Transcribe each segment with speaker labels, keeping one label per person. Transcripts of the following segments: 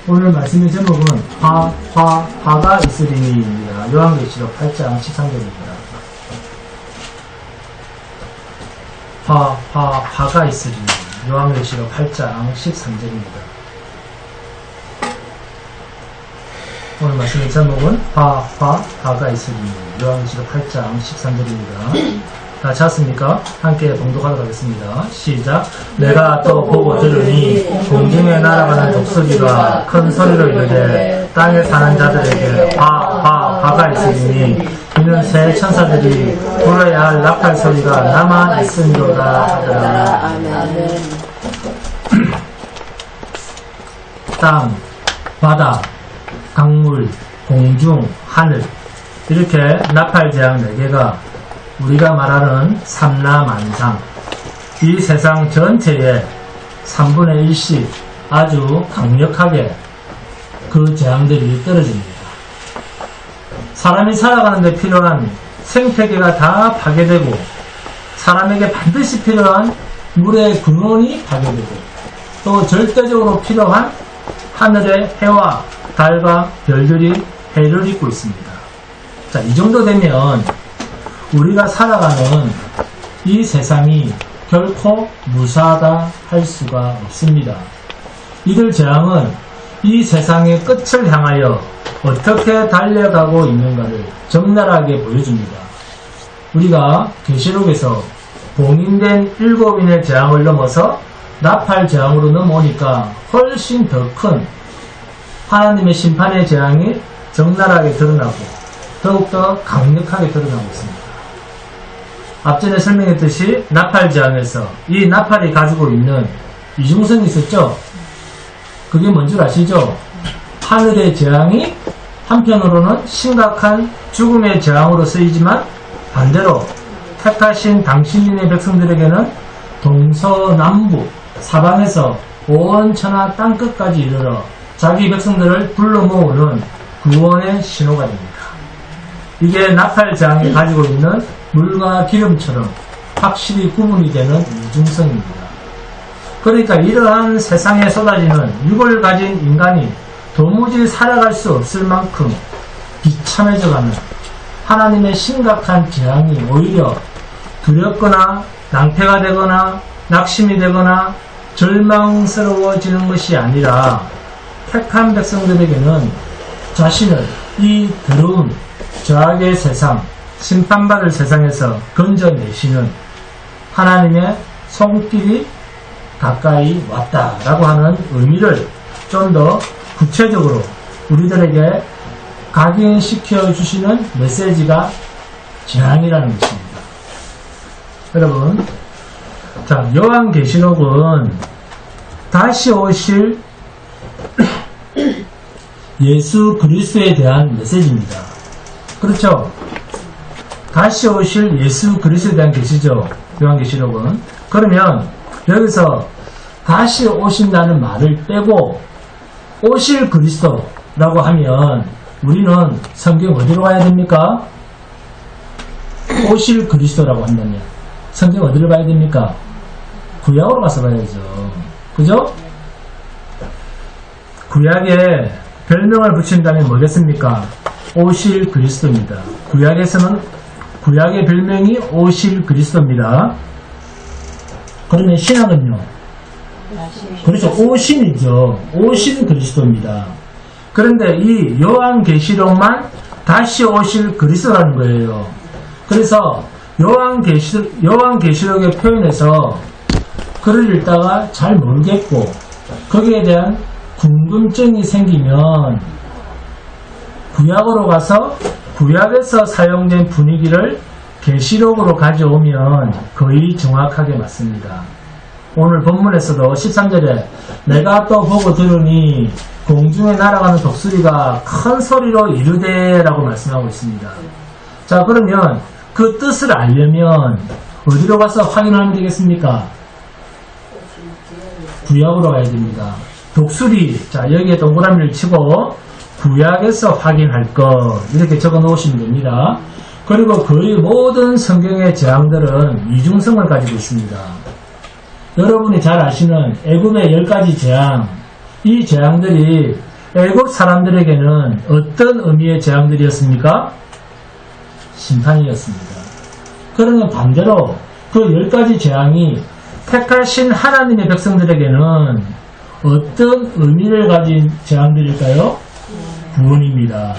Speaker 1: 오늘 말씀의 제목은 화가 있으리니입니다. 요한계시록 8장 13절입니다. 화가 있으리니. 요한계시록 8장 13절입니다. 오늘 말씀의 제목은 화가 있으리니. 요한계시록 8장 13절입니다. 다 찾았습니까? 함께 봉독하도록 하겠습니다. 시작. 내가 또 보고 들으니 공중에 날아가는 독수리가 큰 소리로 이르되 땅에 사는 자들에게 화가 있으리니 이는 새 천사들이 불어야 할 나팔 소리가 남아 있으리로다 하더라. 땅, 바다, 강물, 공중, 하늘 이렇게 나팔 재앙 4개가 우리가 말하는 삼라만상, 이 세상 전체에 3분의 1씩 아주 강력하게 그 재앙들이 떨어집니다. 사람이 살아가는 데 필요한 생태계가 다 파괴되고 사람에게 반드시 필요한 물의 근원이 파괴되고 또 절대적으로 필요한 하늘의 해와 달과 별들이 해를 입고 있습니다. 자, 이 정도 되면 우리가 살아가는 이 세상이 결코 무사하다 할 수가 없습니다. 이들 재앙은 이 세상의 끝을 향하여 어떻게 달려가고 있는가를 적나라하게 보여줍니다. 우리가 계시록에서 봉인된 7인의 재앙을 넘어서 나팔 재앙으로 넘어오니까 훨씬 더 큰 하나님의 심판의 재앙이 적나라하게 드러나고 더욱더 강력하게 드러나고 있습니다. 앞전에 설명했듯이 나팔 재앙에서 이 나팔이 가지고 있는 이중성이 있었죠. 그게 뭔지 아시죠? 하늘의 재앙이 한편으로는 심각한 죽음의 재앙으로 쓰이지만 반대로 택하신 당신의 백성들에게는 동서남북 사방에서 온 천하 땅끝까지 이르러 자기 백성들을 불러 모으는 구원의 신호가 됩니다. 이게 나팔 재앙이 가지고 있는 물과 기름처럼 확실히 구분이 되는 이중성입니다. 그러니까 이러한 세상에 쏟아지는 육을 가진 인간이 도무지 살아갈 수 없을 만큼 비참해져가는 하나님의 심각한 재앙이 오히려 두렵거나 낭패가 되거나 낙심이 되거나 절망스러워지는 것이 아니라 택한 백성들에게는 자신을 이 더러운 죄악의 세상, 심판받을 세상에서 건져내시는 하나님의 손길이 가까이 왔다라고 하는 의미를 좀 더 구체적으로 우리들에게 각인시켜 주시는 메시지가 재앙이라는 것입니다. 여러분, 자, 요한계시록은 다시 오실 예수 그리스도에 대한 메시지입니다. 그렇죠? 다시 오실 예수 그리스도에 대한 계시죠. 요한계시록은. 그러면 여기서 다시 오신다는 말을 빼고 오실 그리스도라고 하면 우리는 성경 어디로 가야 됩니까? 오실 그리스도라고 한다면 성경 어디로 가야 됩니까? 구약으로 가서 봐야죠. 그죠? 구약에 별명을 붙인다면 뭐겠습니까? 오실 그리스도입니다. 구약에서는 구약의 별명이 오실 그리스도입니다. 그러면 신약은요? 그렇죠. 오신이죠. 오신 그리스도입니다. 그런데 이 요한계시록만 다시 오실 그리스도라는 거예요. 그래서 요한계시록의 표현에서 글을 읽다가 잘 모르겠고 거기에 대한 궁금증이 생기면 구약으로 가서 구약에서 사용된 분위기를 계시록으로 가져오면 거의 정확하게 맞습니다. 오늘 본문에서도 13절에 내가 또 보고 들으니 공중에 날아가는 독수리가 큰 소리로 이르되 라고 말씀하고 있습니다. 자, 그러면 그 뜻을 알려면 어디로 가서 확인하면 되겠습니까? 구약으로 가야 됩니다. 독수리, 자, 여기에 동그라미를 치고 구약에서 확인할 것 이렇게 적어 놓으시면 됩니다. 그리고 거의 모든 성경의 재앙들은 이중성을 가지고 있습니다. 여러분이 잘 아시는 애굽의 10가지 재앙, 이 재앙들이 애국 사람들에게는 어떤 의미의 재앙들이었습니까? 심판이었습니다. 그러면 반대로 그 10가지 재앙이 택하신 하나님의 백성들에게는 어떤 의미를 가진 재앙들일까요? 구원입니다.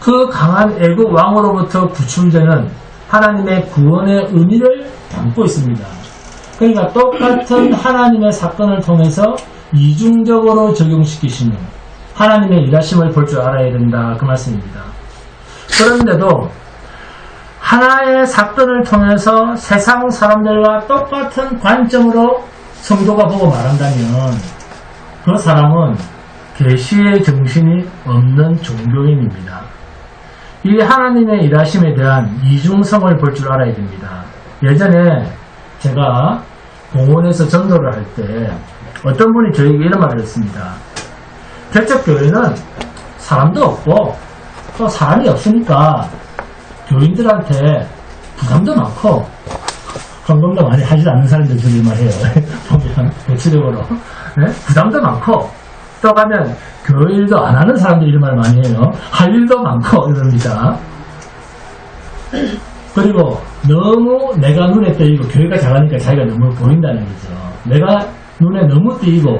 Speaker 1: 그 강한 애국 왕으로부터 구출되는 하나님의 구원의 의미를 담고 있습니다. 그러니까 똑같은 하나님의 사건을 통해서 이중적으로 적용시키시는 하나님의 일하심을 볼 줄 알아야 된다, 그 말씀입니다. 그런데도 하나의 사건을 통해서 세상 사람들과 똑같은 관점으로 성도가 보고 말한다면 그 사람은 계시의 정신이 없는 종교인입니다. 이 하나님의 일하심에 대한 이중성을 볼 줄 알아야 됩니다. 예전에 제가 공원에서 전도를 할 때 어떤 분이 저에게 이런 말을 했습니다. 개척교회는 사람도 없고 또 사람이 없으니까 교인들한테 부담도 많고 헌금도 많이 하지 않는 사람들 저기 말해요. 보면 대체적으로 부담도 많고 또 가면 교회 일도 안 하는 사람들이 이런 말 많이 해요. 할 일도 많고 이럽니다. 그리고 너무 내가 눈에 띄고 교회가 작으니까 자기가 너무 보인다는 거죠. 내가 눈에 너무 띄고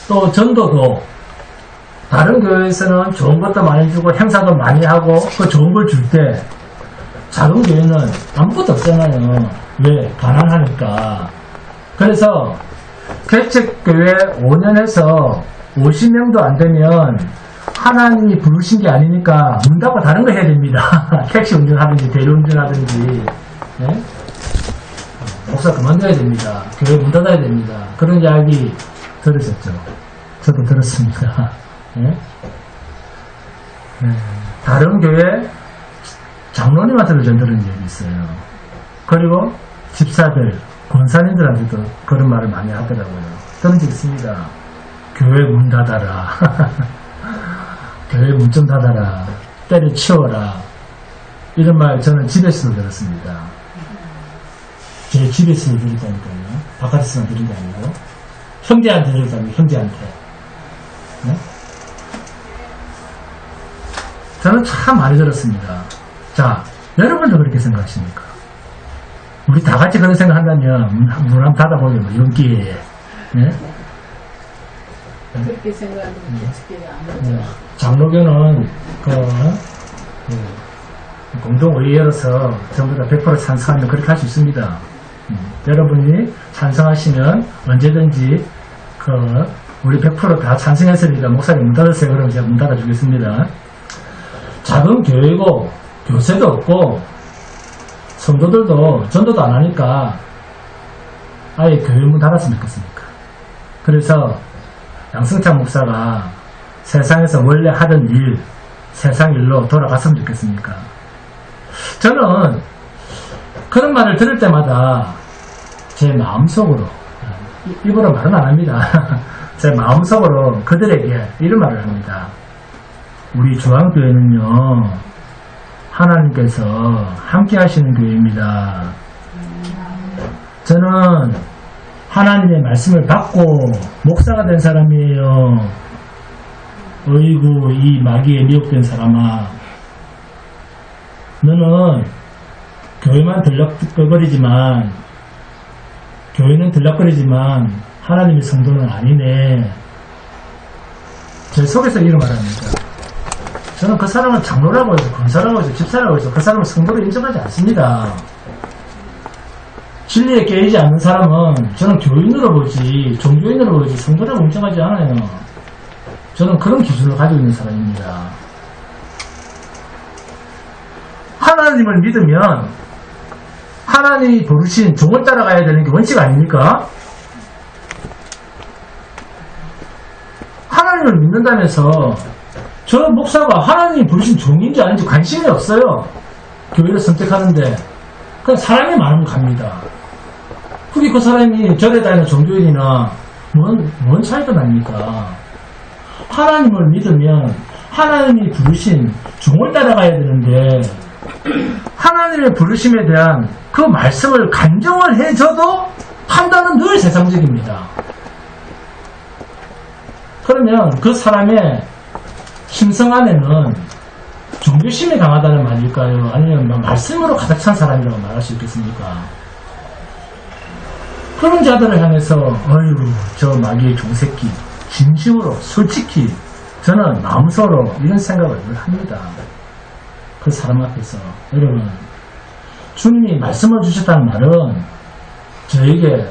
Speaker 1: 또 전도도 다른 교회에서는 좋은 것도 많이 주고 행사도 많이 하고 그 좋은 걸 줄 때 작은 교회는 아무것도 없잖아요. 왜? 가난하니까. 그래서 개척교회 5년 해서 50명도 안 되면 하나님이 부르신 게 아니니까 문 닫고 다른 거 해야 됩니다. 택시 운전하든지 대리운전하든지 목사 그만둬야 됩니다. 교회 문 닫아야 됩니다. 그런 이야기 들으셨죠? 저도 들었습니다. 다른 교회 장로님한테도 전 들은 적이 있어요. 그리고 집사들, 권사님들한테도 그런 말을 많이 하더라고요. 들은 적 있습니다. 교회 문 닫아라. 교회 문 좀 닫아라. 때려치워라. 이런 말 저는 집에서도 들었습니다. 제 집에서도 들었다니까요. 바깥에서만 들은 게 아니고 형제한테 들었다니까요. 형제한테. 네? 저는 참 많이 들었습니다. 자, 여러분도 그렇게 생각하십니까? 우리 다 같이 그런 생각한다면 문 한번 닫아보죠. 용기에. 네?
Speaker 2: 그렇게 생각하는 개척교회 안 하죠.
Speaker 1: 장로교는 공동의회로서 전부 다 100% 찬성하면 그렇게 할 수 있습니다. 여러분이 찬성하시면 언제든지 우리 100% 다 찬성했으니까 목사님 문 닫으세요. 그러면 제가 문 닫아주겠습니다. 작은 교회고 교세도 없고 성도들도 전도도 안 하니까 아예 교회 문 닫았으면 좋겠습니까? 그래서 양승찬 목사가 세상에서 원래 하던 일, 세상 일로 돌아갔으면 좋겠습니까? 저는 그런 말을 들을 때마다 제 마음속으로, 입으로 말은 안 합니다. 제 마음속으로 그들에게 이런 말을 합니다. 우리 중앙교회는요, 하나님께서 함께 하시는 교회입니다. 저는 하나님의 말씀을 받고 목사가 된 사람이에요. 어이구, 이 마귀에 미혹된 사람아. 너는 교회만 들락거리지만, 교회는 들락거리지만 하나님의 성도는 아니네. 제 속에서 이런 말을 합니다. 저는 그 사람을 장로라고 해서, 권사라고 해서, 집사라고 해서 그 사람을 성도로 인정하지 않습니다. 진리에 깨이지 않는 사람은 저는 교인으로 보지, 종교인으로 보지 성도라고 인정하지 않아요. 저는 그런 기준을 가지고 있는 사람입니다. 하나님을 믿으면 하나님이 부르신 종을 따라가야 되는 게 원칙 아닙니까? 하나님을 믿는다면서 저 목사가 하나님이 부르신 종인지 아닌지 관심이 없어요. 교회를 선택하는데 그냥 사람이 많으면 갑니다. 그게 그 사람이 절에 다니는 종교인이나 뭔 차이가 납니까? 하나님을 믿으면 하나님이 부르신 종을 따라가야 되는데 하나님의 부르심에 대한 그 말씀을 간정을 해줘도 판단은 늘 세상적입니다. 그러면 그 사람의 심성 안에는 종교심이 강하다는 말일까요? 아니면 뭐 말씀으로 가득 찬 사람이라고 말할 수 있겠습니까? 그런 자들을 향해서 어이구 저 마귀의 종새끼 진심으로 솔직히 저는 마음속으로 이런 생각을 늘 합니다. 그 사람 앞에서 여러분 주님이 말씀을 주셨다는 말은 저에게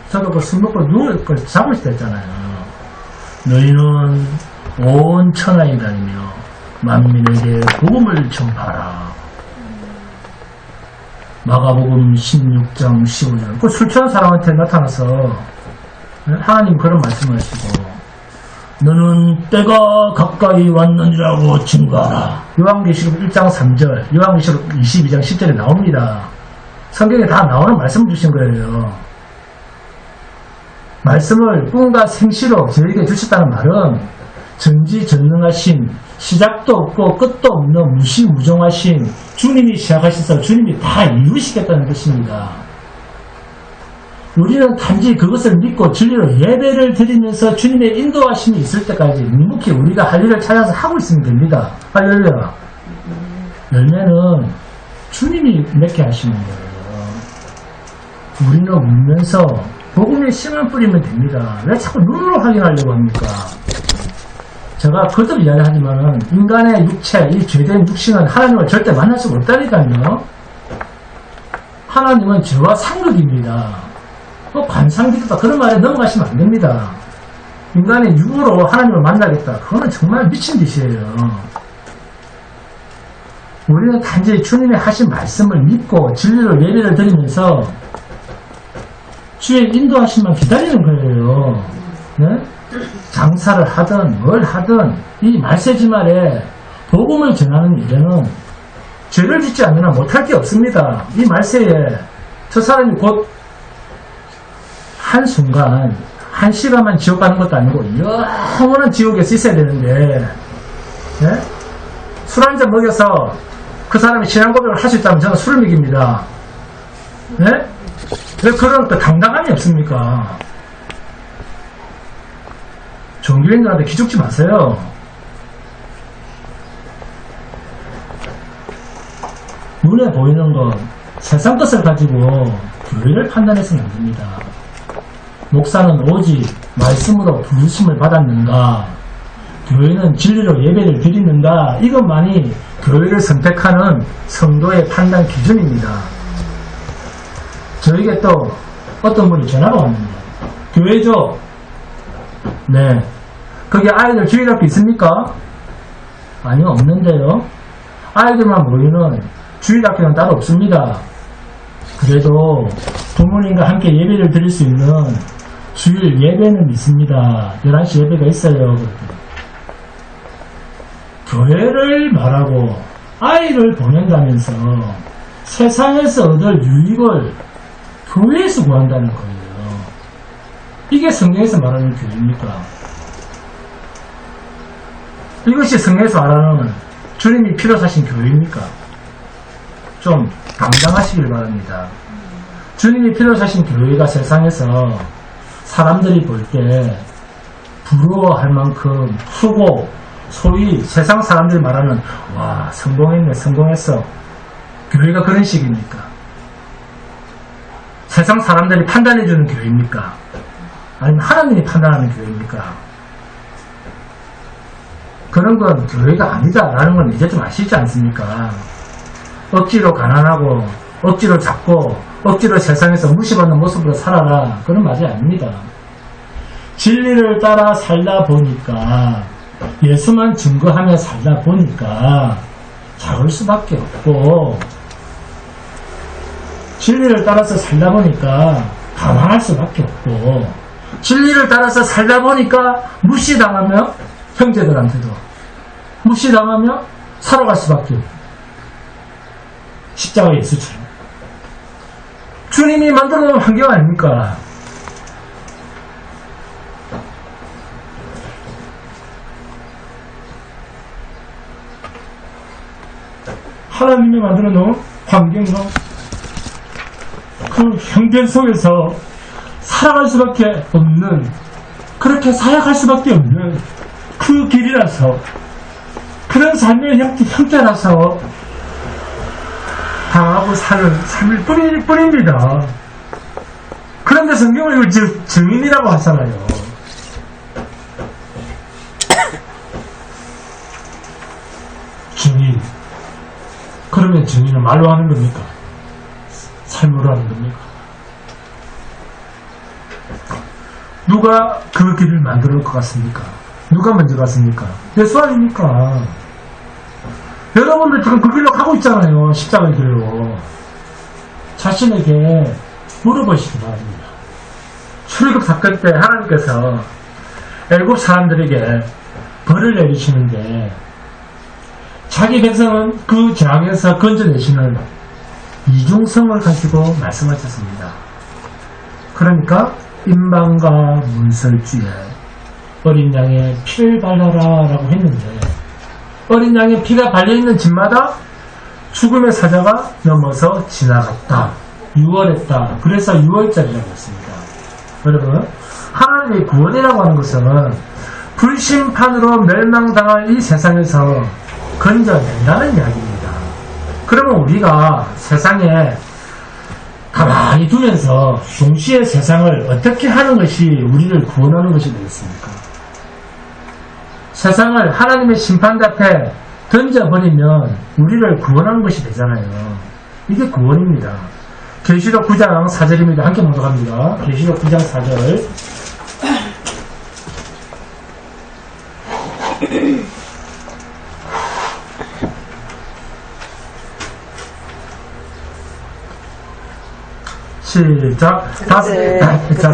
Speaker 1: 저도 그 술 먹고 누울 걸 잡을 때 했잖아요. 너희는 온 천하에 다니며 만민에게 복음을 전파하라. 마가복음 16장 15절. 그 술 취한 사람한테 나타나서 하나님 그런 말씀을 하시고 너는 때가 가까이 왔느니라고 증거하라. 요한계시록 1장 3절, 요한계시록 22장 10절에 나옵니다. 성경에 다 나오는 말씀을 주신 거예요. 말씀을 꿈과 생시로 저에게 주셨다는 말은 전지전능하신 시작도 없고 끝도 없는 무시무종하신 주님이 시작하셔서 주님이 다 이루시겠다는 것입니다. 우리는 단지 그것을 믿고 진리로 예배를 드리면서 주님의 인도하심이 있을 때까지 묵묵히 우리가 할 일을 찾아서 하고 있으면 됩니다. 할렐루야. 열매는 주님이 맺게 하시는 거예요. 우리는 울면서 복음의 씨만 뿌리면 됩니다. 왜 자꾸 눈으로 확인하려고 합니까? 제가 거듭 이야기하지만은 인간의 육체, 이 죄된 육신은 하나님을 절대 만날 수가 없다니까요. 하나님은 저와 상극입니다. 관상기도다 그런 말에 넘어가시면 안 됩니다. 인간의 육으로 하나님을 만나겠다. 그거는 정말 미친 짓이에요. 우리는 단지 주님의 하신 말씀을 믿고 진리로 예배를 드리면서 주의 인도하심만 기다리는 거예요. 네? 장사를 하든 뭘 하든 이 말세지말에 복음을 전하는 일에는 죄를 짓지 않으면 못할 게 없습니다. 이 말세에 저 사람이 곧 한순간 한 시간만 지옥 가는 것도 아니고 영원한 지옥에서 있어야 되는데 네? 술 한잔 먹여서 그 사람이 신앙 고백을 할 수 있다면 저는 술을 먹입니다. 네? 왜 그런 그 당당함이 없습니까? 종교인들한테 기죽지 마세요. 눈에 보이는 건 세상 것을 가지고 교회를 판단해서는 안 됩니다. 목사는 오직 말씀으로 부르심을 받았는가, 교회는 진리로 예배를 드리는가, 이것만이 교회를 선택하는 성도의 판단 기준입니다. 저에게 또 어떤 분이 전화가 왔는데, 교회죠? 네. 거기 아이들 주일학교 있습니까? 아니요, 없는데요. 아이들만 모이는 주일학교는 따로 없습니다. 그래도 부모님과 함께 예배를 드릴 수 있는 주일 예배는 있습니다. 11시 예배가 있어요. 교회를 말하고 아이를 보낸다면서 세상에서 얻을 유익을 교회에서 구한다는 거예요. 이게 성경에서 말하는 교회입니까? 이것이 성경에서 말하는 주님이 피로 사신 교회입니까? 좀 감당하시길 바랍니다. 주님이 피로 사신 교회가 세상에서 사람들이 볼 때 부러워할 만큼 크고 소위 세상 사람들이 말하는 와 성공했네 성공했어, 교회가 그런 식입니까? 세상 사람들이 판단해주는 교회입니까? 아니면 하나님이 판단하는 교회입니까? 그런 건 교회가 아니다라는 건 이제 좀 아시지 않습니까? 억지로 가난하고 억지로 잡고 억지로 세상에서 무시받는 모습으로 살아라, 그런 말이 아닙니다. 진리를 따라 살다 보니까, 예수만 증거하며 살다 보니까 작을 수밖에 없고, 진리를 따라서 살다 보니까 가난할 수밖에 없고, 진리를 따라서 살다 보니까 무시당하며 형제들한테도 무시당하며 살아갈 수밖에 없고, 십자가 예수처럼 주님이 만들어 놓은 환경 아닙니까? 하나님이 만들어 놓은 환경과 그 형편 속에서 살아갈 수밖에 없는, 그렇게 사역할 수밖에 없는 그 길이라서, 그런 삶의 형태라서 당하고 사는 삶일 뿐입니다. 그런데 성경은 이걸 증인이라고 하잖아요. 증인. 그러면 증인은 말로 하는 겁니까? 삶으로 하는 겁니까? 누가 그 길을 만들어 놓을 것 같습니까? 누가 먼저 갔습니까? 예수 아닙니까? 여러분들 지금 그 길로 가고 있잖아요. 십자가의 길로. 자신에게 물어보시기 바랍니다. 출애굽 사건 때 하나님께서 애굽 사람들에게 벌을 내리시는데 자기 백성은 그 재앙에서 건져내시는 이중성을 가지고 말씀하셨습니다. 그러니까 임방과 문설주에 어린 양의 피를 발라라 라고 했는데 어린 양의 피가 발려있는 집마다 죽음의 사자가 넘어서 지나갔다. 유월했다. 그래서 6월짜리라고 했습니다. 여러분, 하나님의 구원이라고 하는 것은 불심판으로 멸망당할 이 세상에서 건져낸다는 이야기입니다. 그러면 우리가 세상에 가만히 두면서 동시에 세상을 어떻게 하는 것이 우리를 구원하는 것이 되겠습니까? 세상을 하나님의 심판 앞에 던져버리면 우리를 구원하는 것이 되잖아요. 이게 구원입니다. 계시록 9장 4절입니다. 함께 봉독합니다. 계시록 9장 4절. 시작.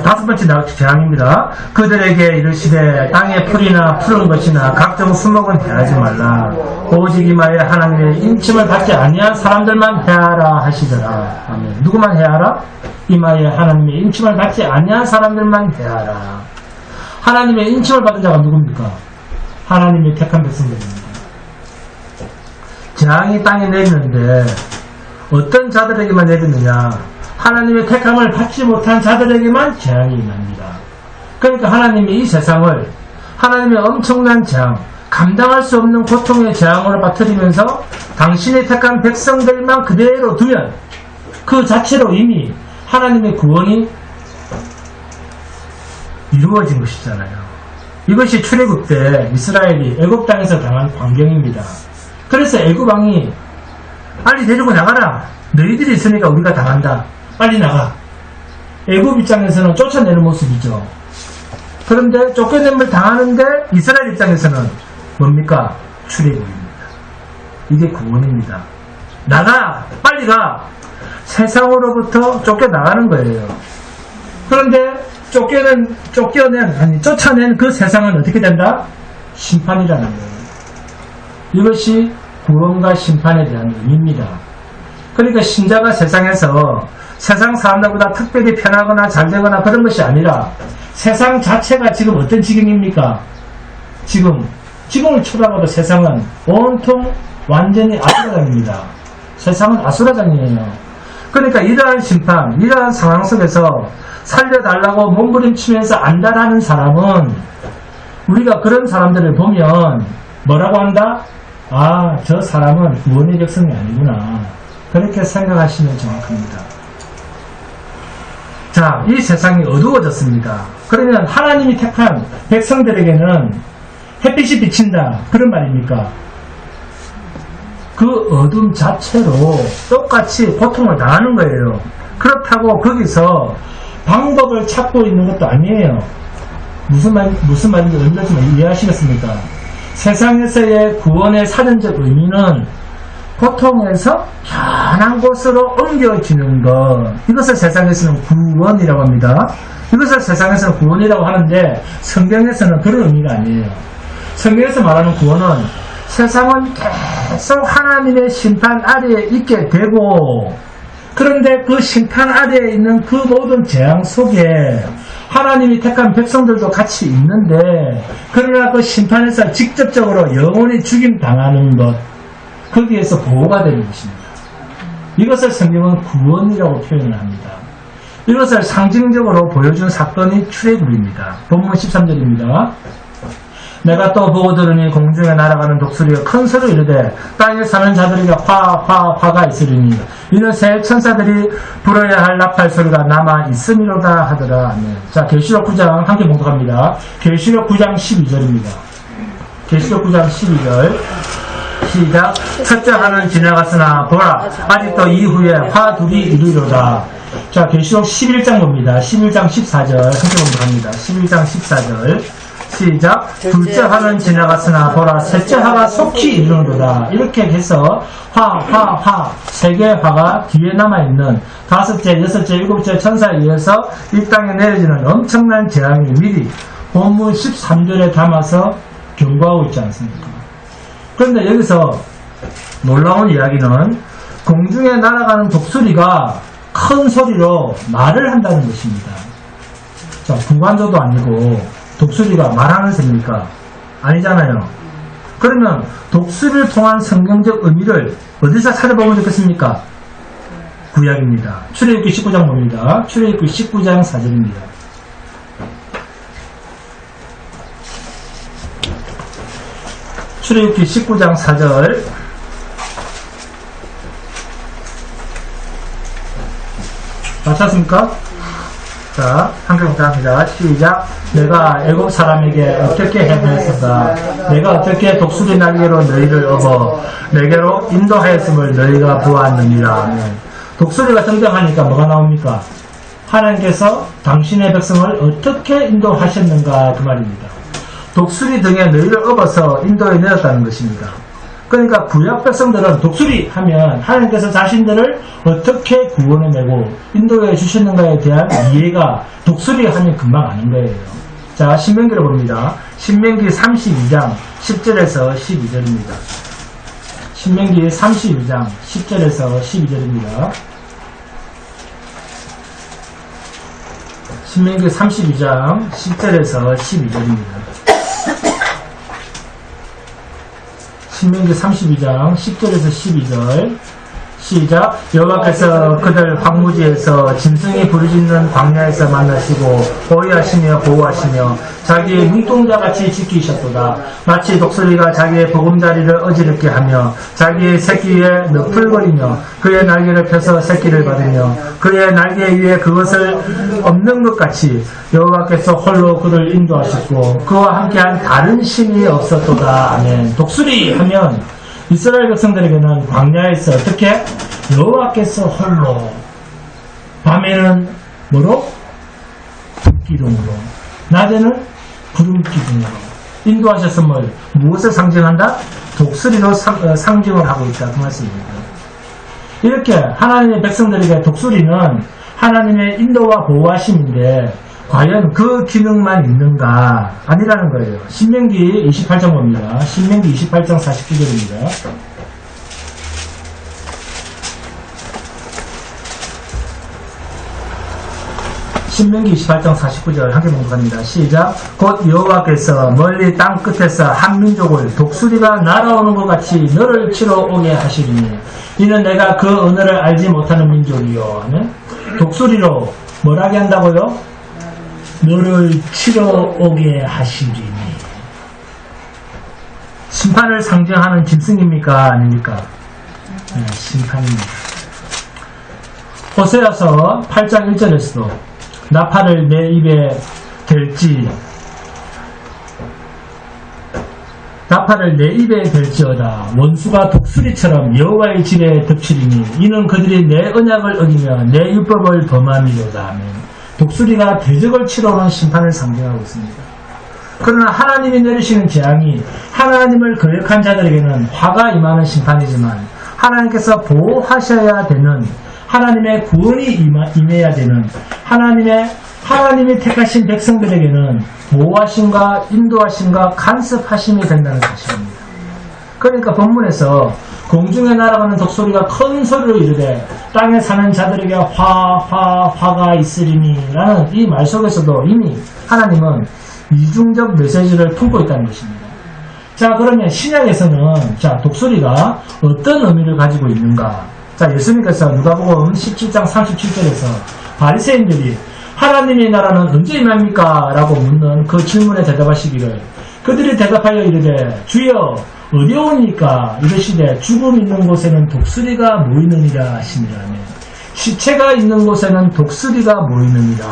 Speaker 1: 다섯 번째 재앙입니다. 그들에게 이르시되 땅의 풀이나 푸른 것이나 각종 수목은 해하지 말라. 오직 이마에 하나님의 인침을 받지 아니한 사람들만 해하라 하시더라. 아멘. 누구만 해하라? 이마에 하나님의 인침을 받지 아니한 사람들만 해하라. 하나님의 인침을 받은 자가 누굽니까? 하나님의 택한 백성들입니다. 재앙이 땅에 내리는데 어떤 자들에게만 내리느냐? 하나님의 택함을 받지 못한 자들에게만 재앙이 임합니다. 그러니까 하나님이 이 세상을 하나님의 엄청난 재앙, 감당할 수 없는 고통의 재앙으로 빠뜨리면서 당신의 택한 백성들만 그대로 두면 그 자체로 이미 하나님의 구원이 이루어진 것이잖아요. 이것이 출애굽 때 이스라엘이 애굽 땅에서 당한 광경입니다. 그래서 애굽 왕이 빨리 데리고 나가라. 너희들이 있으니까 우리가 당한다. 빨리 나가. 애굽 입장에서는 쫓아내는 모습이죠. 그런데 쫓겨냄을 당하는데 이스라엘 입장에서는 뭡니까? 출애굽입니다. 이게 구원입니다. 나가! 빨리 가! 세상으로부터 쫓겨나가는 거예요. 그런데 쫓아낸 그 세상은 어떻게 된다? 심판이라는 거예요. 이것이 구원과 심판에 대한 의미입니다. 그러니까 신자가 세상에서 세상 사람들보다 특별히 편하거나 잘되거나 그런 것이 아니라 세상 자체가 지금 어떤 지경입니까? 지금을 쳐다봐도 세상은 온통 완전히 아수라장입니다. 세상은 아수라장이에요. 그러니까 이러한 심판, 이러한 상황 속에서 살려달라고 몸부림치면서 안달하는 사람은 우리가 그런 사람들을 보면 뭐라고 한다? 아, 저 사람은 구원의 백성이 아니구나. 그렇게 생각하시면 정확합니다. 자, 이 세상이 어두워졌습니다. 그러면 하나님이 택한 백성들에게는 햇빛이 비친다. 그런 말입니까? 그 어둠 자체로 똑같이 고통을 당하는 거예요. 그렇다고 거기서 방법을 찾고 있는 것도 아니에요. 무슨 말인지 얼마나 이해하시겠습니까? 세상에서의 구원의 사전적 의미는 고통에서 편한 곳으로 옮겨지는 것. 이것을 세상에서는 구원이라고 합니다. 이것을 세상에서는 구원이라고 하는데 성경에서는 그런 의미가 아니에요. 성경에서 말하는 구원은 세상은 계속 하나님의 심판 아래에 있게 되고 그런데 그 심판 아래에 있는 그 모든 재앙 속에 하나님이 택한 백성들도 같이 있는데 그러나 그 심판에서 직접적으로 영원히 죽임 당하는 것 거기에서 보호가 되는 것입니다. 이것을 성경은 구원이라고 표현을 합니다. 이것을 상징적으로 보여준 사건이 출애굽입니다. 본문 13절입니다. 내가 또 보고 들으니 공중에 날아가는 독수리가 큰 소리로 이르되 땅에 사는 자들에게 화가 있으리니 이는 새 천사들이 불어야 할 나팔 소리가 남아 있음이로다 하더라. 아멘. 자, 계시록 9장 함께 봉독합니다. 계시록 9장 12절입니다. 계시록 9장 12절 시작. 첫째 하는 지나갔으나 보라 아직도 이후에 화 둘이 이르리로다. 자, 계시록 11장 봅니다. 11장 14절 함께 봉독합니다. 11장 14절 시작. 둘째 화는 지나갔으나 보라 셋째 화가 속히 이르는도다. 이렇게 해서 세 개의 화가 뒤에 남아있는 다섯째, 여섯째, 일곱째 천사에 의해서 이 땅에 내려지는 엄청난 재앙이 미리 본문 13절에 담아서 경고하고 있지 않습니까? 그런데 여기서 놀라운 이야기는 공중에 날아가는 독수리가 큰 소리로 말을 한다는 것입니다. 자, 구간조도 아니고 독수리가 말하는 셈입니까? 아니잖아요. 그러면 독수리를 통한 성경적 의미를 어디서 찾아보면 좋겠습니까? 구약입니다. 출애굽기 19장 봅니다. 출애굽기 19장 4절입니다. 출애굽기 19장 4절 맞췄습니까? 자, 함께 봉독합니다. 시작. 내가 애굽 사람에게 어떻게 해냈었다. 내가 어떻게 독수리 날개로 너희를 업어 내게로 인도하였음을 너희가 보았느니라. 독수리가 등장하니까 뭐가 나옵니까? 하나님께서 당신의 백성을 어떻게 인도하셨는가 그 말입니다. 독수리 등에 너희를 업어서 인도에 내었다는 것입니다. 그러니까 구약 백성들은 독수리 하면 하나님께서 자신들을 어떻게 구원해내고 인도해 주셨는가에 대한 이해가 독수리 하면 금방 아는 거예요. 자, 신명기를 봅니다. 신명기 32장 10절에서 12절입니다. 신명기 32장 10절에서 12절입니다. 신명기 32장 10절에서 12절입니다. 신명기 32장 10절에서 12절 시작. 여호와께서 그들 황무지에서 짐승이 부르짖는 광야에서 만나시고 보호하시며 보호하시며 자기의 눈동자같이 지키셨도다. 마치 독수리가 자기의 보금자리를 어지럽게 하며 자기의 새끼에 너풀거리며 그의 날개를 펴서 새끼를 받으며 그의 날개 위에 그것을 없는 것 같이 여호와께서 홀로 그를 인도하셨고 그와 함께한 다른 신이 없었도다. 아멘. 독수리 하면 이스라엘 백성들에게는 광야에서 어떻게? 여호와께서 홀로 밤에는 뭐로? 불기둥으로 낮에는 구름기둥으로 인도하셨음을 무엇을 상징한다? 독수리로 상징을 하고 있다 그 말씀입니다. 이렇게 하나님의 백성들에게 독수리는 하나님의 인도와 보호하심인데 과연 그 기능만 있는가? 아니라는 거예요. 신명기 28장 봅니다. 신명기 28장 49절입니다. 신명기 28장 49절 함께 봉독합니다. 시작. 곧 여호와께서 멀리 땅 끝에서 한 민족을 독수리가 날아오는 것 같이 너를 치러 오게 하시리니 이는 내가 그 언어를 알지 못하는 민족이요. 독수리로 뭘 하게 한다고요? 너를 치러 오게 하시리니. 심판을 상징하는 짐승입니까? 아닙니까? 네, 심판입니다. 호세아서 8장 1절에서도 나팔을 내 입에 댈지 나팔을 내 입에 댈지어다. 원수가 독수리처럼 여호와의 집에 덮치리니 이는 그들이 내 언약을 어기며 내 율법을 범함이로다. 독수리가 대적을 치러 오는 심판을 상징하고 있습니다. 그러나 하나님이 내리시는 재앙이 하나님을 거역한 자들에게는 화가 임하는 심판이지만 하나님께서 보호하셔야 되는 하나님의 구원이 임해야 되는 하나님이 택하신 백성들에게는 보호하심과 인도하심과 간섭하심이 된다는 사실입니다. 그러니까 본문에서 공중에 날아가는 독수리가 큰 소리로 이르되 땅에 사는 자들에게 화가 있으리니 라는 이 말 속에서도 이미 하나님은 이중적 메시지를 품고 있다는 것입니다. 자, 그러면 신약에서는 자, 독수리가 어떤 의미를 가지고 있는가? 자, 예수님께서 누가복음 17장 37절에서 바리새인들이 하나님의 나라는 언제 임합니까? 라고 묻는 그 질문에 대답하시기를 그들이 대답하여 이르되 주여 어디 오니까 이르시되 죽음 있는 곳에는 독수리가 모이느니라 하시니라. 시체가 있는 곳에는 독수리가 모이느니라.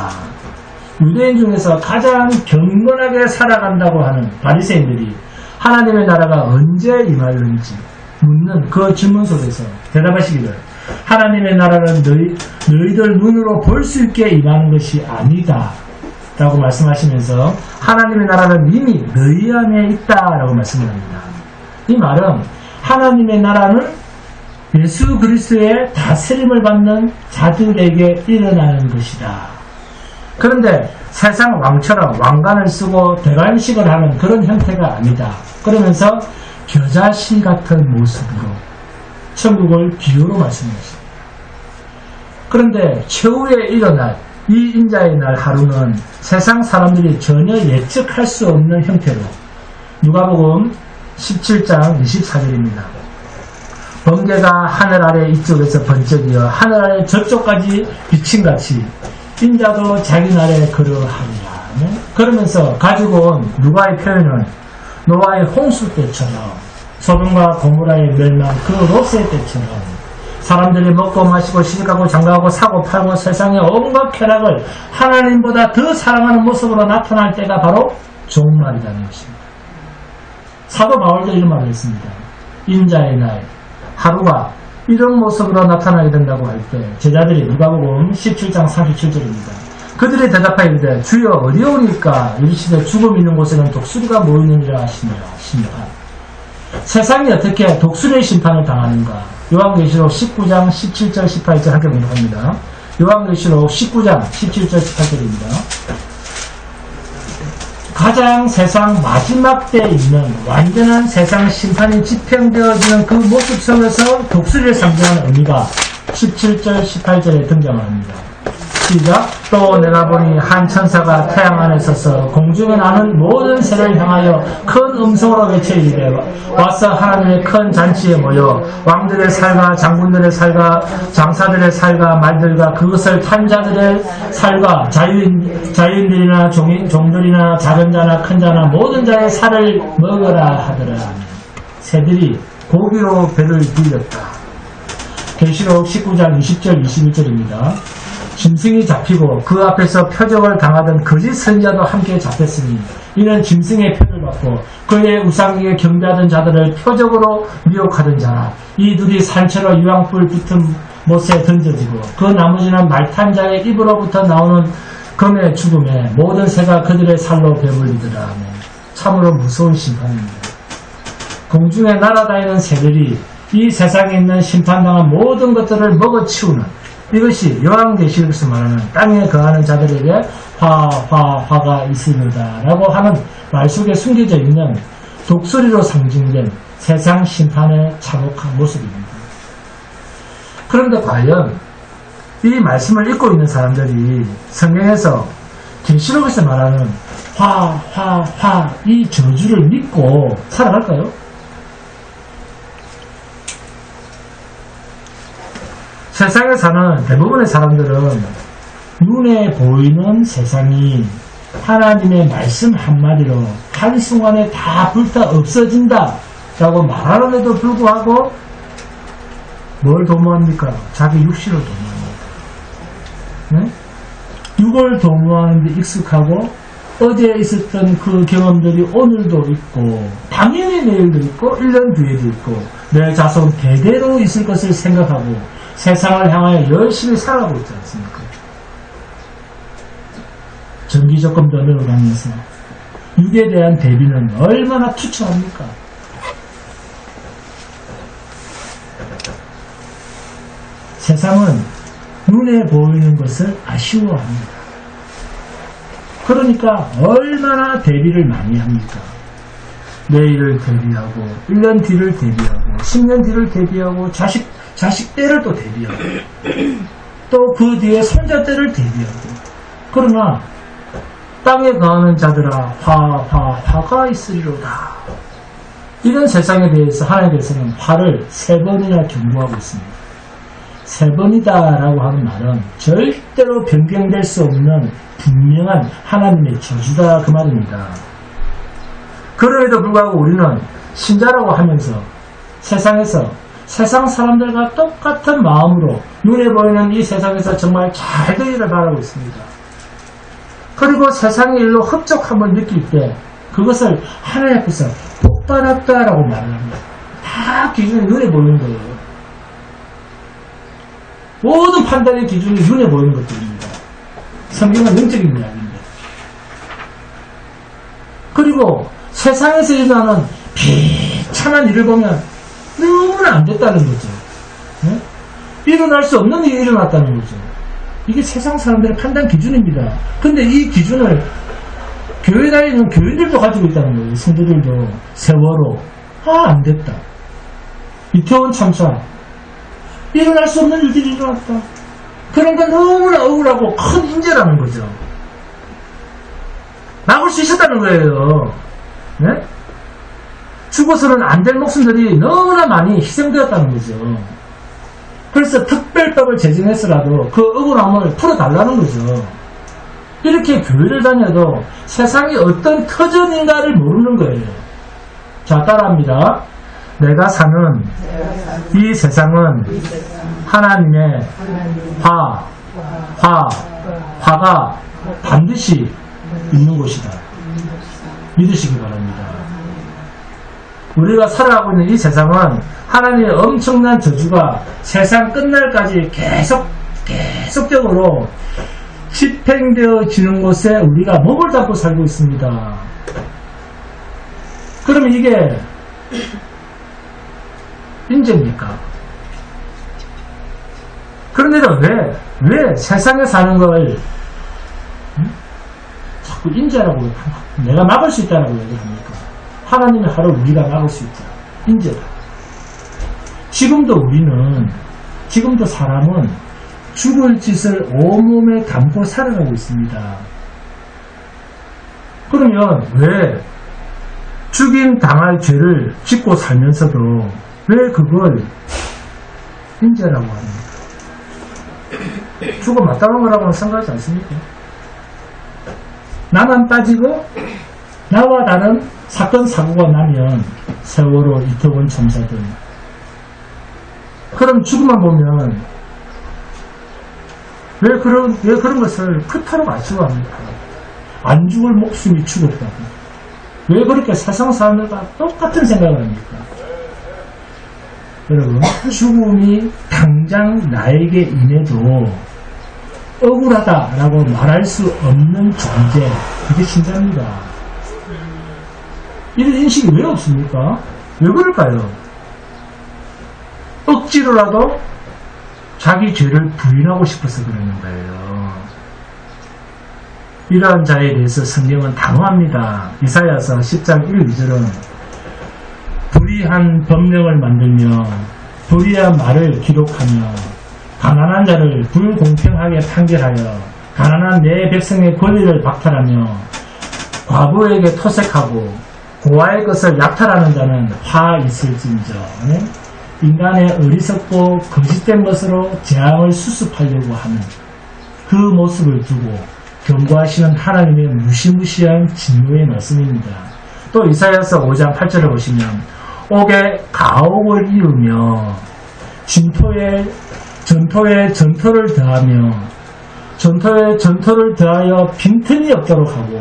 Speaker 1: 유대인 중에서 가장 경건하게 살아간다고 하는 바리새인들이 하나님의 나라가 언제 임하는지 묻는 그 질문 속에서 대답하시기를 하나님의 나라는 너희들 눈으로 볼 수 있게 임하는 것이 아니다 라고 말씀하시면서 하나님의 나라는 이미 너희 안에 있다 라고 말씀을 합니다. 이 말은 하나님의 나라는 예수 그리스도의 다스림을 받는 자들에게 일어나는 것이다. 그런데 세상 왕처럼 왕관을 쓰고 대관식을 하는 그런 형태가 아니다. 그러면서 겨자씨 같은 모습으로 천국을 비유로 말씀하십니다. 그런데 최후에 일어날 이 인자의 날 하루는 세상 사람들이 전혀 예측할 수 없는 형태로 누가복음 17장 24절입니다. 번개가 하늘 아래 이쪽에서 번쩍이어 하늘 아래 저쪽까지 비침같이 인자도 자기 날에 그러하리라. 그러면서 가지고 온 누가의 표현은 노아의 홍수 때처럼 소돔과 고모라의 멸망 그 롯의 때처럼 사람들이 먹고 마시고 시집가고 장가가고 사고 팔고 세상의 온갖 쾌락을 하나님보다 더 사랑하는 모습으로 나타날 때가 바로 종말이라는 것입니다. 사도 바울도 이런 말을 했습니다. 인자의 날 하루가 이런 모습으로 나타나게 된다고 할 때 제자들이 누가복음 17장 37절입니다. 그들이 대답하여 이르되 주여 어디 오니까 이르시되 죽음 있는 곳에는 독수리가 모이느니라 하시니라. 심판. 세상이 어떻게 독수리의 심판을 당하는가? 요한계시록 19장 17절 18절 함께 공부합니다. 요한계시록 19장 17절 18절입니다. 가장 세상 마지막 때에 있는 완전한 세상 심판이 집행되어지는 그 모습 속에서 독수리를 상징하는 의미가 17절 18절에 등장을 합니다. 시작. 또 내가 보니 한 천사가 태양 안에 서서 공중에 나는 모든 새를 향하여 큰 음성으로 외쳐 이르되 와서 하나님의 큰 잔치에 모여 왕들의 살과 장군들의 살과 장사들의 살과 말들과 그것을 탄 자들의 살과 자유인들이나 종들이나 작은 자나 큰 자나 모든 자의 살을 먹으라 하더라. 새들이 고기로 배를 불렸다. 계시록 19장 20절 21절입니다. 짐승이 잡히고 그 앞에서 표적을 당하던 거짓 선지자도 함께 잡혔으니 이는 짐승의 표를 받고 그의 우상에게 경배하던 자들을 표적으로 미혹하던 자라. 이 둘이 산채로 유황불 붙은 못에 던져지고 그 나머지는 말탄 자의 입으로부터 나오는 검의 죽음에 모든 새가 그들의 살로 배불리더라. 참으로 무서운 심판입니다. 공중에 날아다니는 새들이 이 세상에 있는 심판당한 모든 것들을 먹어치우는 이것이 요한계시록에서 말하는 땅에 거하는 자들에게 화가 있으리로다 라고 하는 말 속에 숨겨져 있는 독수리로 상징된 세상 심판의 참혹한 모습입니다. 그런데 과연 이 말씀을 읽고 있는 사람들이 성경에서 계시록에서 말하는 이 저주를 믿고 살아갈까요? 세상에 사는 대부분의 사람들은 눈에 보이는 세상이 하나님의 말씀 한마디로 한순간에 다 불타 없어진다 라고 말하는데도 불구하고 뭘 도모합니까? 자기 육신을 도모합니다. 네? 육을 도모하는데 익숙하고 어제 있었던 그 경험들이 오늘도 있고 당연히 내일도 있고 1년 뒤에도 있고 내 자손 대대로 있을 것을 생각하고 세상을 향하여 열심히 살아가고 있지 않습니까? 정기적금도 넣어가면서 육에 대한 대비는 얼마나 투철합니까? 세상은 눈에 보이는 것을 아쉬워합니다. 그러니까 얼마나 대비를 많이 합니까? 내일을 대비하고 1년 뒤를 대비하고 10년 뒤를 대비하고 자식 때를 또 대비하고 또 그 뒤에 손자 때를 대비하고 그러나 땅에 거하는 자들아 화가 있으리로다. 이런 세상에 대해서 하나님께서는 화를 3번이나 경고하고 있습니다. 3번이다 라고 하는 말은 절대로 변경될 수 없는 분명한 하나님의 저주다 그 말입니다. 그럼에도 불구하고 우리는 신자라고 하면서 세상에서 세상 사람들과 똑같은 마음으로 눈에 보이는 이 세상에서 정말 잘 되기를 바라고 있습니다. 그리고 세상의 일로 흡족함을 느낄 때 그것을 하나님 앞에서 복받았다라고 말을 합니다. 다 기준이 눈에 보이는 거예요. 모든 판단의 기준이 눈에 보이는 것들입니다. 성경은 영적인 이야기입니다. 그리고 세상에서 일어나는 비참한 일을 보면 너무나 안 됐다는 거죠. 네? 일어날 수 없는 일이 일어났다는 거죠. 이게 세상 사람들의 판단 기준입니다. 근데 이 기준을 교회 다니는 교인들도 가지고 있다는 거예요. 성도들도. 세월호. 안 됐다. 이태원 참사. 일어날 수 없는 일들이 일어났다. 그런 건 너무나 억울하고 큰 인재라는 거죠. 막을 수 있었다는 거예요. 네? 죽어서는 안 될 목숨들이 너무나 많이 희생되었다는 거죠. 그래서 특별법을 제정해서라도 그 억울함을 풀어달라는 거죠. 이렇게 교회를 다녀도 세상이 어떤 터전인가를 모르는 거예요. 자, 따라합니다. 내가 사는 이 세상은 하나님의 화가 반드시 있는 곳이다. 믿으시기 바랍니다. 우리가 살아가고 있는 이 세상은 하나님의 엄청난 저주가 세상 끝날까지 계속적으로 집행되어지는 곳에 우리가 몸을 담고 살고 있습니다. 그러면 이게 인재입니까? 그런데도 왜 세상에 사는 걸 자꾸 인재라고 내가 막을 수 있다라고 얘기합니까? 하나님의 하루 우리가 막을 수 있다. 인재다. 지금도 사람은 죽을 짓을 온몸에 담고 살아가고 있습니다. 그러면 왜 죽임 당할 죄를 짓고 살면서도 왜 그걸 인재라고 합니까? 죽어 마땅한 거라고는 생각하지 않습니까? 나만 빠지고 나와 다른 사건 사고가 나면 세월호, 이태원 참사들 그럼 죽음만 보면 왜 그런 것을 그토록 아쉬워합니까? 안 죽을 목숨이 죽었다고. 왜 그렇게 세상 사람들과 똑같은 생각을 합니까? 여러분, 죽음이 당장 나에게 임해도 억울하다라고 말할 수 없는 존재, 그게 신자입니다. 이런 인식이 왜 없습니까? 왜 그럴까요? 억지로라도 자기 죄를 부인하고 싶어서 그러는 거예요. 이러한 자에 대해서 성경은 단호합니다. 이사야서 10장 1, 2절은 불의한 법령을 만들며 불의한 말을 기록하며 가난한 자를 불공평하게 판결하여 가난한 내 백성의 권리를 박탈하며 과부에게 토색하고 고아의 것을 약탈하는 자는 화 있을진저. 인간의 어리석고 거짓된 것으로 재앙을 수습하려고 하는 그 모습을 두고 경고하시는 하나님의 무시무시한 진노의 말씀입니다. 또 이사야서 5장 8절을 보시면 옥에 가옥을 이루며 전토에 전토를 더하며 전토에 전토를 더하여 빈틈이 없도록 하고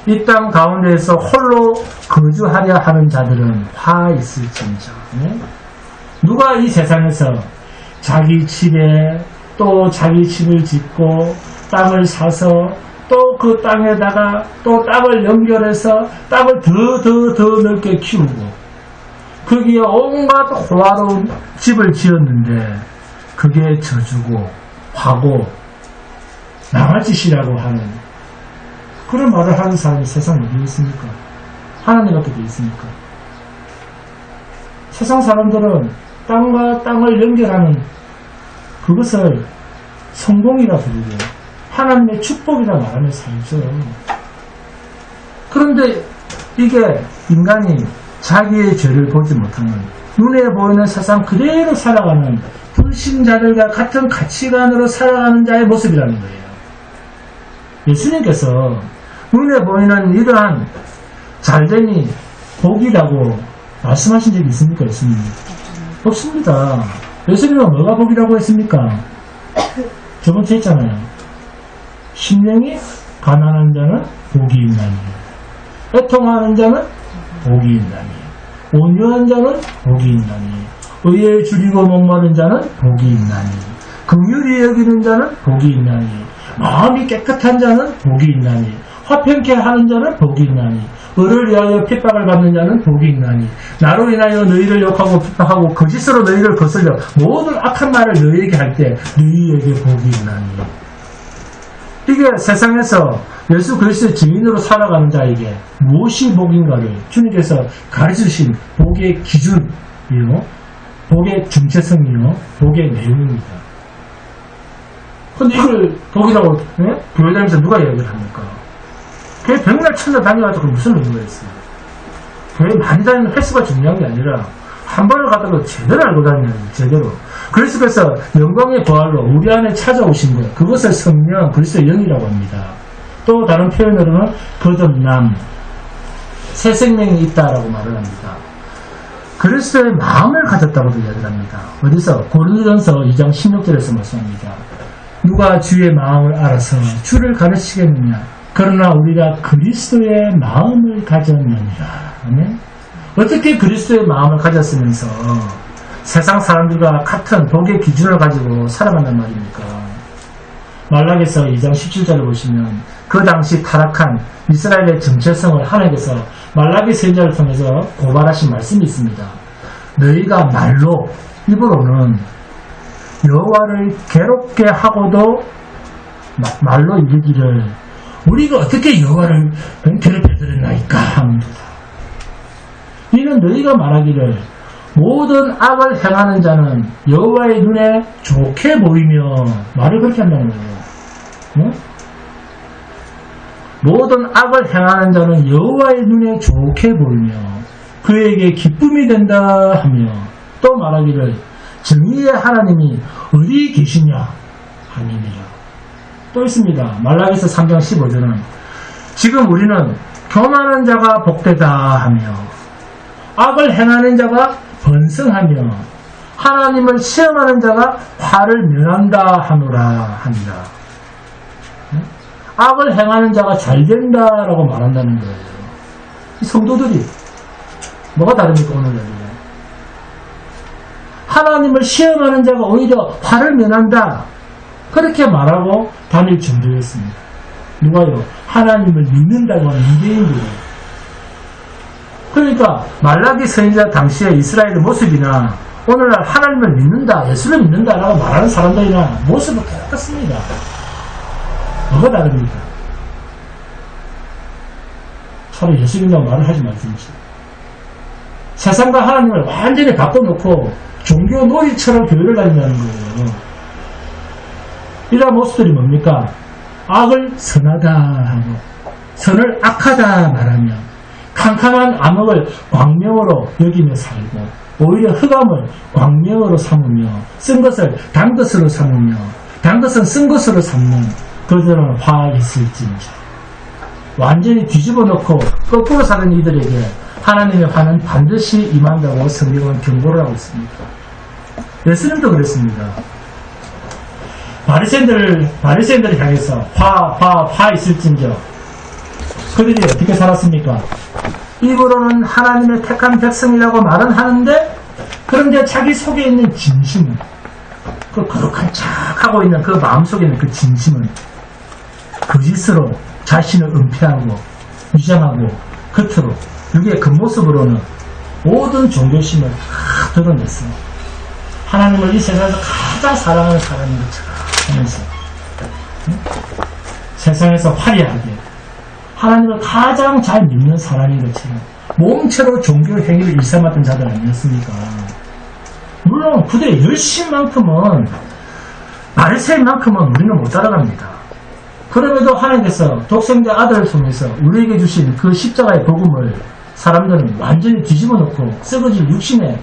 Speaker 1: 이 땅 가운데에서 홀로 거주하려 하는 자들은 화 있을진저. 누가 이 세상에서 자기 집에 또 자기 집을 짓고 땅을 사서 또 그 땅에다가 또 땅을 연결해서 땅을 더 넓게 키우고 거기에 온갖 호화로운 집을 지었는데 그게 저주고 화고 망할 짓이라고 하는 그런 말을 하는 사람이 세상에 어디 있습니까? 하나님 앞에 어디 있습니까? 세상 사람들은 땅과 땅을 연결하는 그것을 성공이라 부르고 하나님의 축복이라 말하며 살죠. 그런데 이게 인간이 자기의 죄를 보지 못하는 눈에 보이는 세상 그대로 살아가는 불신자들과 같은 가치관으로 살아가는 자의 모습이라는 거예요. 예수님께서 눈에 보이는 이러한 잘되니 복이라고 말씀하신 적이 있습니까? 예수님? 없습니다. 예수님은 뭐가 복이라고 했습니까? 저번주에 했잖아요. 심령이 가난한 자는 복이 있나니, 애통하는 자는 복이 있나니, 온유한 자는 복이 있나니, 의에 줄이고 목마른 자는 복이 있나니, 긍휼히 여기는 자는 복이 있나니, 마음이 깨끗한 자는 복이 있나니, 화평케 하는 자는 복이 있나니, 을을 위하여 핍박을 받는 자는 복이 있나니, 나로 인하여 너희를 욕하고 핍박하고 거짓으로 너희를 거슬려 모든 악한 말을 너희에게 할 때 너희에게 복이 있나니. 이게 세상에서 예수 그리스도의 증인으로 살아가는 자에게 무엇이 복인가를 주님께서 가르치신 복의 기준이요, 복의 정체성이요, 복의 내용입니다. 근데 이걸 복이라고 교회 다니면서 누가 이야기를 합니까? 교회 백날 천날 다녀가지고 무슨 의미가 있어요? 교회 많이 다니는 횟수가 중요한 게 아니라 한 번을 가다가 제대로 알고 다니는 거예요. 제대로. 그래서 영광의 부활로 우리 안에 찾아오신 거예요. 그것을 성령, 그리스도의 영이라고 합니다. 또 다른 표현으로는 거듭남, 새 생명이 있다라고 말을 합니다. 그리스도의 마음을 가졌다고도 이야기를 합니다. 어디서? 고린도전서 2장 16절에서 말씀합니다. 누가 주의 마음을 알아서 주를 가르치겠느냐? 그러나 우리가 그리스도의 마음을 가졌느니라. 아멘? 어떻게 그리스도의 마음을 가졌으면서 세상 사람들과 같은 복의 기준을 가지고 살아간단 말입니까? 말라기서 2장 17절을 보시면 그 당시 타락한 이스라엘의 정체성을 하나님께서 말라기 선지자를 통해서 고발하신 말씀이 있습니다. 너희가 말로, 입으로는 여호와를 괴롭게 하고도 말로 이르기를 우리가 어떻게 여호와를 괴롭혀드렸나이까 하는도다. 이는 너희가 말하기를 모든 악을 행하는 자는 여호와의 눈에 좋게 보이며, 말을 그렇게 한다는 거예요. 응? 모든 악을 행하는 자는 여호와의 눈에 좋게 보이며 그에게 기쁨이 된다 하며, 또 말하기를 정의의 하나님이 어디 계시냐 하니니라. 또 있습니다. 말라기서 3장 15절은 지금 우리는 교만한 자가 복되다 하며 악을 행하는 자가 번성하며 하나님을 시험하는 자가 화를 면한다 하노라 하니라. 악을 행하는 자가 잘 된다라고 말한다는 거예요. 이 성도들이 뭐가 다릅니까? 오늘날에 하나님을 시험하는 자가 오히려 화를 면한다, 그렇게 말하고 다닐 정도였습니다. 누가요? 하나님을 믿는다고 하는 유대인들이. 그러니까 말라기 선지자 당시의 이스라엘의 모습이나 오늘날 하나님을 믿는다, 예수를 믿는다라고 말하는 사람들이나 모습은 똑같습니다. 뭐가 다릅니까? 차라리 예수 믿는다고 말을 하지 말든지. 세상과 하나님을 완전히 바꿔놓고 종교 놀이처럼 교회를 다닌다는 거예요. 이러한 모습들이 뭡니까? 악을 선하다 하고 선을 악하다 말하며 캄캄한 암흑을 광명으로 여기며 살고 오히려 흑암을 광명으로 삼으며 쓴 것을 단 것으로 삼으며 단 것은 쓴 것으로 삼는 그들은 화 있을진저. 완전히 뒤집어 놓고 거꾸로 사는 이들에게 하나님의 화는 반드시 임한다고 성경은 경고를 하고 있습니다. 예수님도 그랬습니다. 바리새인들을 향해서 화 있을진저. 그들이 어떻게 살았습니까? 입으로는 하나님의 택한 백성이라고 말은 하는데, 그런데 자기 속에 있는 진심은, 그 거룩한 척하고 있는 그 마음속에 있는 그 진심은 거짓으로 자신을 은폐하고 위장하고 겉으로 육의 겉모습으로는 모든 종교심을 다 드러냈어요. 하나님을 이 세상에서 가장 사랑하는 사람인 것처럼 하면서 세상에서 화려하게 하나님을 가장 잘 믿는 사람인 것처럼 몸체로 종교 행위를 일삼았던 자들 아니었습니까? 물론 그들의 열심만큼은, 바리새인만큼은 우리는 못 따라갑니다. 그럼에도 하나님께서 독생자 아들을 통해서 우리에게 주신 그 십자가의 복음을 사람들은 완전히 뒤집어 놓고 썩어질 육신에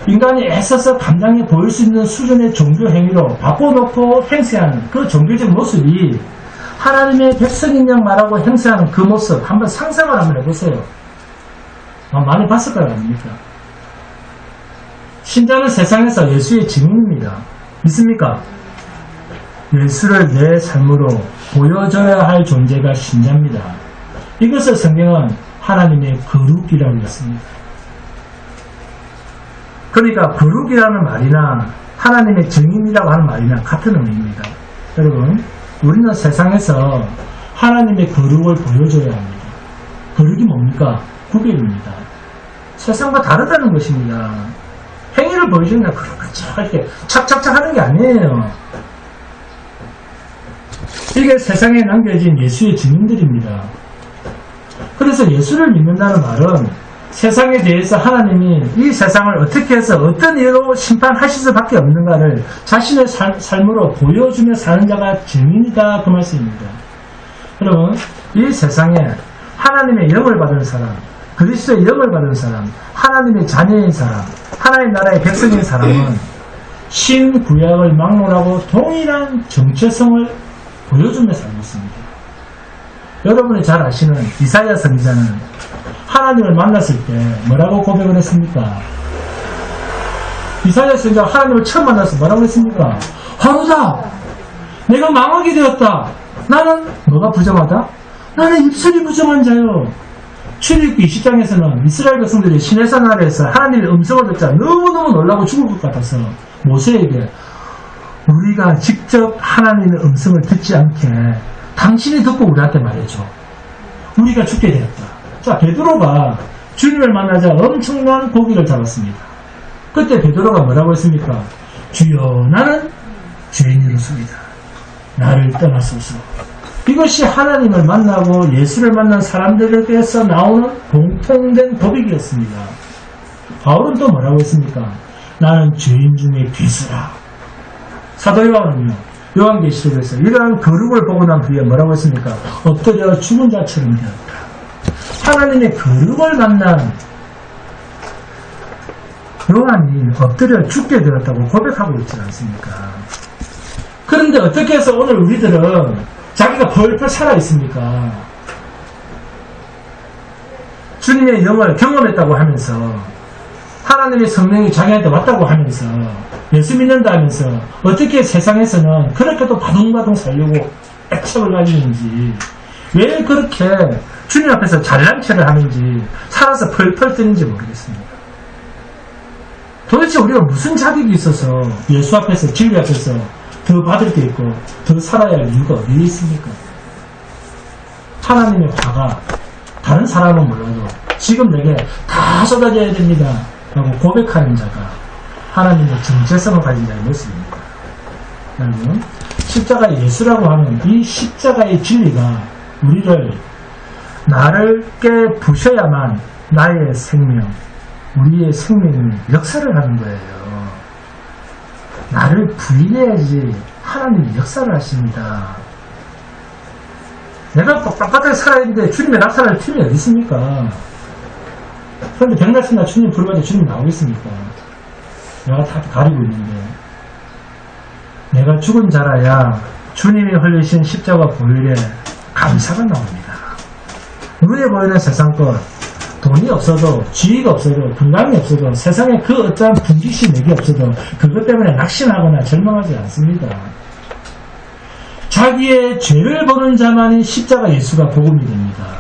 Speaker 1: 인간이 애써서 감당해 보일 수 있는 수준의 종교 행위로 바꿔놓고 행세하는 그 종교적 모습이 하나님의 백성인 양 말하고 행세하는 그 모습 한번 상상을 한번 해보세요. 많이 봤을 거예요, 아닙니까? 신자는 세상에서 예수의 증인입니다. 믿습니까? 예수를 내 삶으로 보여줘야 할 존재가 신자입니다. 이것을 성경은 하나님의 거룩이라고 했습니다. 그러니까 거룩이라는 말이나 하나님의 증인이라고 하는 말이나 같은 의미입니다. 여러분, 우리는 세상에서 하나님의 거룩을 보여줘야 합니다. 거룩이 뭡니까? 구별입니다. 세상과 다르다는 것입니다. 행위를 보여주는 게 그렇게 착착착 하는 게 아니에요. 이게 세상에 남겨진 예수의 증인들입니다. 그래서 예수를 믿는다는 말은 세상에 대해서 하나님이 이 세상을 어떻게 해서 어떤 이유로 심판하실 수밖에 없는가를 자신의 삶으로 보여주며 사는 자가 증인이다, 그 말씀입니다. 여러분, 이 세상에 하나님의 영을 받은 사람, 그리스도의 영을 받은 사람, 하나님의 자녀인 사람, 하나님 나라의 백성인 사람은 신구약을 막론하고 동일한 정체성을 보여주며 살고 있습니다. 여러분이 잘 아시는 이사야 선지자는 하나님을 만났을 때 뭐라고 고백을 했습니까? 이사야 선지자가 하나님을 처음 만나서 뭐라고 했습니까? 하루다! 내가 망하게 되었다! 나는 뭐가 부정하다? 나는 입술이 부정한 자요. 출애굽기 20장에서는 이스라엘 백성들이 시내산 아래에서 하나님의 음성을 듣자 너무너무 놀라고 죽을 것 같아서 모세에게 우리가 직접 하나님의 음성을 듣지 않게 당신이 듣고 우리한테 말해줘. 우리가 죽게 되었다. 자, 베드로가 주님을 만나자 엄청난 고기를 잡았습니다. 그때 베드로가 뭐라고 했습니까? 주여, 나는 죄인이로소이다. 나를 떠나소서. 이것이 하나님을 만나고 예수를 만난 사람들에게서 나오는 공통된 고백이었습니다. 바울은 또 뭐라고 했습니까? 나는 죄인 중에 괴수라. 사도 요한은요, 요한계시록에서 이러한 거룩을 보고 난 후에 뭐라고 했습니까? 엎드려 죽은 자처럼 되었다. 하나님의 거룩을 만난 요한이 엎드려 죽게 되었다고 고백하고 있지 않습니까? 그런데 어떻게 해서 오늘 우리들은 자기가 벌벌 살아있습니까? 주님의 영을 경험했다고 하면서 하나님의 성령이 자기한테 왔다고 하면서 예수 믿는다 하면서 어떻게 세상에서는 그렇게도 바둥바둥 살려고 애착을 가지는지, 왜 그렇게 주님 앞에서 잘난 체를 하는지, 살아서 펄펄 뜨는지 모르겠습니다. 도대체 우리가 무슨 자격이 있어서 예수 앞에서, 진리 앞에서 더 받을 게 있고 더 살아야 할 이유가 어디에 있습니까? 하나님의 화가 다른 사람은 몰라도 지금 내게 다 쏟아져야 됩니다 라고 고백하는 자가 하나님의 정체성을 가진 자의 모습입니다. 여러분, 십자가 예수라고 하는 이 십자가의 진리가 우리를 나를 깨 부셔야만 나의 생명, 우리의 생명이 역사를 하는 거예요. 나를 부인해야지 하나님이 역사를 하십니다. 내가 똑같하게 살아있는데 주님의 낙사할 틈이 어디 있습니까? 그런데 백날치나 주님 부르면 주님 나오겠습니까? 내가 다 가리고 있는데, 내가 죽은 자라야 주님이 흘리신 십자가 보혈에 감사가 나옵니다. 눈에 보이는 세상 것, 돈이 없어도, 지위가 없어도, 건강이 없어도, 세상에 그 어떠한 분기시 맥이 없어도 그것 때문에 낙심하거나 절망하지 않습니다. 자기의 죄를 보는 자만이 십자가 예수가 복음이 됩니다.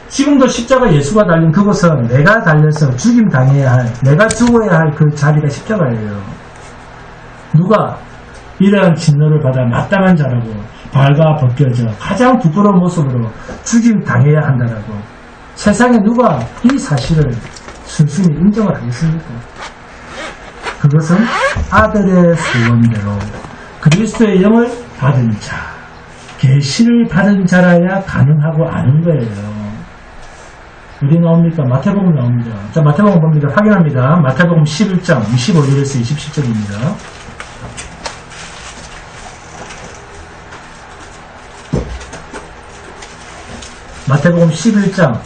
Speaker 1: 지금도 십자가 예수가 달린 그곳은 내가 달려서 죽임 당해야 할, 내가 죽어야 할 그 자리가 십자가예요. 누가 이러한 진노를 받아 마땅한 자라고 발가 벗겨져 가장 부끄러운 모습으로 죽임 당해야 한다라고 세상에 누가 이 사실을 순순히 인정을 하겠습니까? 그것은 아들의 소원대로 그리스도의 영을 받은 자, 계시를 받은 자라야 가능하고 아는 거예요. 어디 나옵니까? 마태복음 나옵니다. 자, 마태복음 봅니다. 확인합니다. 마태복음 11장 25절에서 27절입니다. 마태복음 11장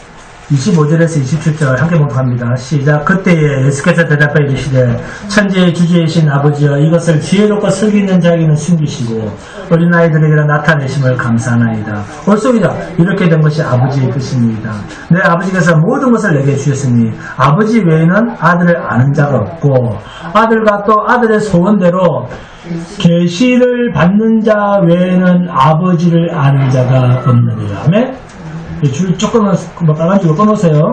Speaker 1: 25절에서 27절 함께 봉독합니다. 시작. 그때에 예수께서 대답하여 이르시되 천지의 주제이신 아버지여 이것을 지혜롭고 슬기 있는 자에게는 숨기시고 어린아이들에게는 나타내심을 감사하나이다. 옳소이다. 이렇게 된 것이 아버지의 뜻입니다. 내 아버지께서 모든 것을 내게 주셨으니 아버지 외에는 아들을 아는 자가 없고 아들과 또 아들의 소원대로 계시를 받는 자 외에는 아버지를 아는 자가 없느니라. 아멘. 줄 조금 빨간 줄로 끊으세요.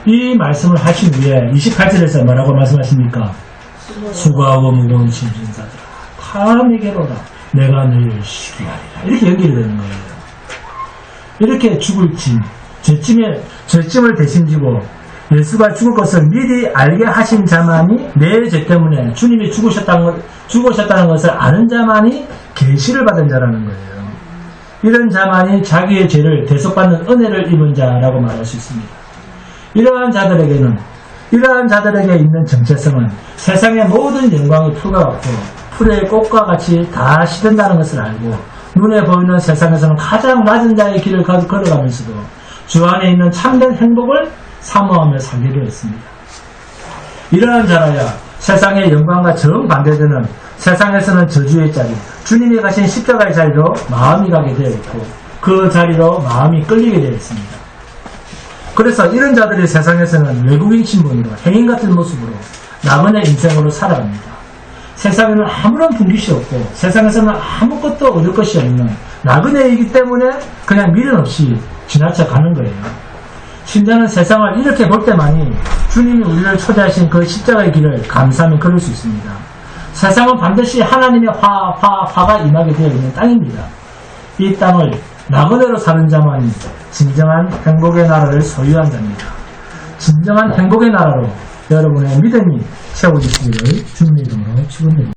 Speaker 1: 이 말씀을 하신 후에 28절에서 뭐라고 말씀하십니까? 수고하고 무거운 짐진 자들아 다 내게로 오라. 내가 너희를 쉬게 하리라. 이렇게 연결이 되는 거예요. 이렇게 죽을 짐, 죄짐을 대신지고 예수가 죽을 것을 미리 알게 하신 자만이 내 죄 때문에 주님이 죽으셨다는 것을 아는 자만이 계시를 받은 자라는 거예요. 이런 자만이 자기의 죄를 대속받는 은혜를 입은 자라고 말할 수 있습니다. 이러한 자들에게 있는 정체성은 세상의 모든 영광이 풀과 같고 풀의 꽃과 같이 다 시든다는 것을 알고 눈에 보이는 세상에서는 가장 낮은 자의 길을 걸어가면서도 주 안에 있는 참된 행복을 사모하며 살게 되었습니다. 이러한 자라야 세상의 영광과 정반대되는 세상에서는 저주의 자리, 주님이 가신 십자가의 자리로 마음이 가게 되어 있고 그 자리로 마음이 끌리게 되어 있습니다. 그래서 이런 자들이 세상에서는 외국인 신분으로 행인 같은 모습으로 나그네 인생으로 살아갑니다. 세상에는 아무런 분깃이 없고 세상에서는 아무것도 얻을 것이 없는 나그네이기 때문에 그냥 미련 없이 지나쳐 가는 거예요. 신자는 세상을 이렇게 볼 때만이 주님이 우리를 초대하신 그 십자가의 길을 감사하며 걸을 수 있습니다. 세상은 반드시 하나님의 화가 임하게 되어 있는 땅입니다. 이 땅을 나그네로 사는 자만이 진정한 행복의 나라를 소유한 자입니다. 진정한 행복의 나라로 여러분의 믿음이 채워지시기를 주님의 이름으로 축원드립니다.